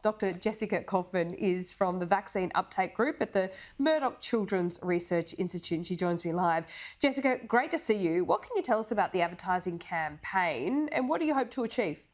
Dr. Jessica Kaufman is from the Vaccine Uptake Group at the Murdoch Children's Research Institute, and she joins me live. Jessica, great to see you. What can you tell us about the advertising campaign and what do you hope to achieve?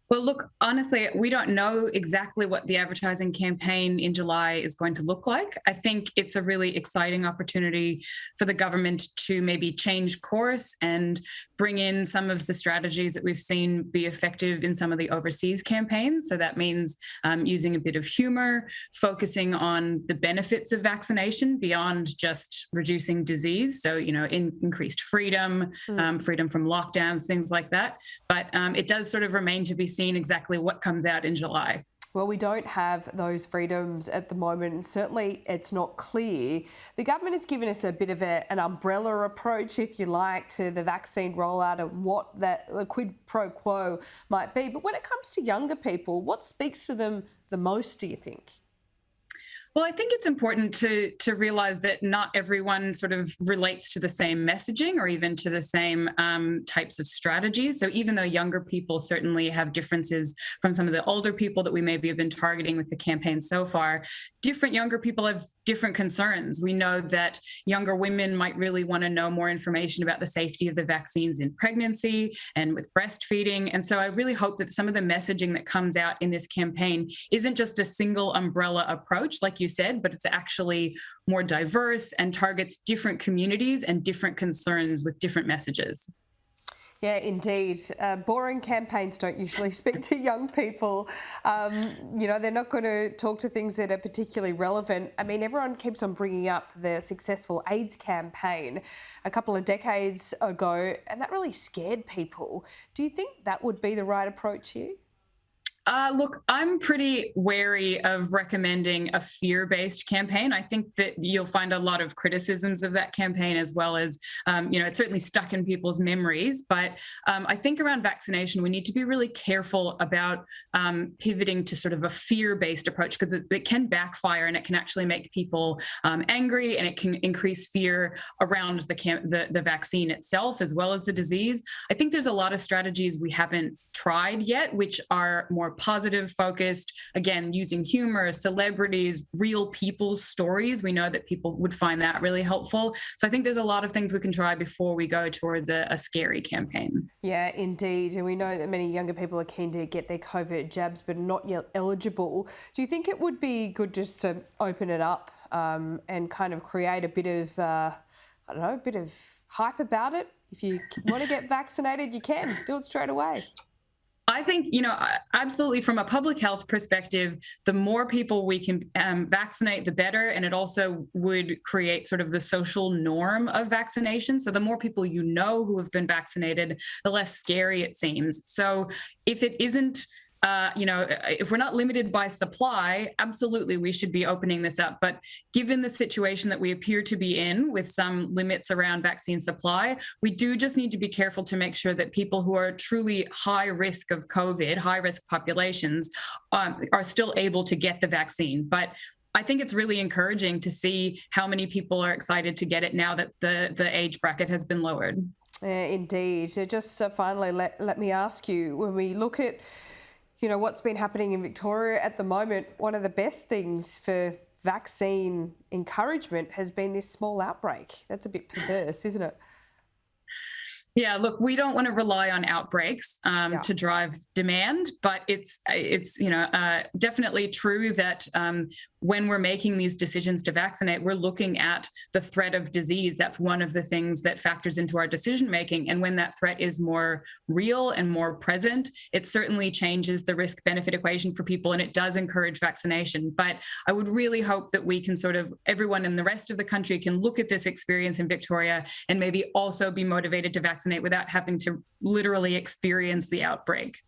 Well, look, honestly, we don't know exactly what the advertising campaign in July is going to look like. I think it's a really exciting opportunity for the government to maybe change course and bring in some of the strategies that we've seen be effective in some of the overseas campaigns. So that means using a bit of humour, focusing on the benefits of vaccination beyond just reducing disease. So, increased freedom, freedom from lockdowns, things like that. But it does sort of remain to be seen exactly what comes out in July. Well, we don't have those freedoms at the moment, and certainly it's not clear. The government has given us a bit of an umbrella approach, if you like, to the vaccine rollout and what that quid pro quo might be. But when it comes to younger people, what speaks to them the most, do you think? Well, I think it's important to realise that not everyone sort of relates to the same messaging or even to the same types of strategies. So even though younger people certainly have differences from some of the older people that we maybe have been targeting with the campaign so far, different younger people have different concerns. We know that younger women might really want to know more information about the safety of the vaccines in pregnancy and with breastfeeding. And so I really hope that some of the messaging that comes out in this campaign isn't just a single umbrella approach, like you said, but it's actually more diverse and targets different communities and different concerns with different messages. Yeah, indeed. Boring campaigns don't usually speak to young people. They're not going to talk to things that are particularly relevant. I mean, everyone keeps on bringing up the successful AIDS campaign a couple of decades ago, and that really scared people. Do you think that would be the right approach here? Look, I'm pretty wary of recommending a fear-based campaign. I think that you'll find a lot of criticisms of that campaign as well as, it's certainly stuck in people's memories. But I think around vaccination, we need to be really careful about pivoting to sort of a fear-based approach because it can backfire and it can actually make people angry and it can increase fear around the vaccine itself as well as the disease. I think there's a lot of strategies we haven't tried yet, which are more positive focused, again, using humor, celebrities, real people's stories. We know that people would find that really helpful. So I think there's a lot of things we can try before we go towards a scary campaign. Yeah, indeed. And we know that many younger people are keen to get their COVID jabs but are not yet eligible. Do you think it would be good just to open it up and kind of create a bit of, a bit of hype about it? If you want to get vaccinated, you can. Do it straight away. I think, absolutely from a public health perspective, the more people we can vaccinate, the better. And it also would create sort of the social norm of vaccination. So the more people who have been vaccinated, the less scary it seems. So if it isn't, if we're not limited by supply, absolutely, we should be opening this up. But given the situation that we appear to be in with some limits around vaccine supply, we do just need to be careful to make sure that people who are truly high risk of COVID, high risk populations, are still able to get the vaccine. But I think it's really encouraging to see how many people are excited to get it now that the age bracket has been lowered. Indeed. So just finally, let me ask you, when we look at what's been happening in Victoria at the moment, one of the best things for vaccine encouragement has been this small outbreak. That's a bit perverse, isn't it? Yeah, look, we don't want to rely on outbreaks to drive demand, but it's definitely true that when we're making these decisions to vaccinate, we're looking at the threat of disease. That's one of the things that factors into our decision making. And when that threat is more real and more present, it certainly changes the risk-benefit equation for people, and it does encourage vaccination. But I would really hope that we can everyone in the rest of the country can look at this experience in Victoria and maybe also be motivated to vaccinate without having to literally experience the outbreak.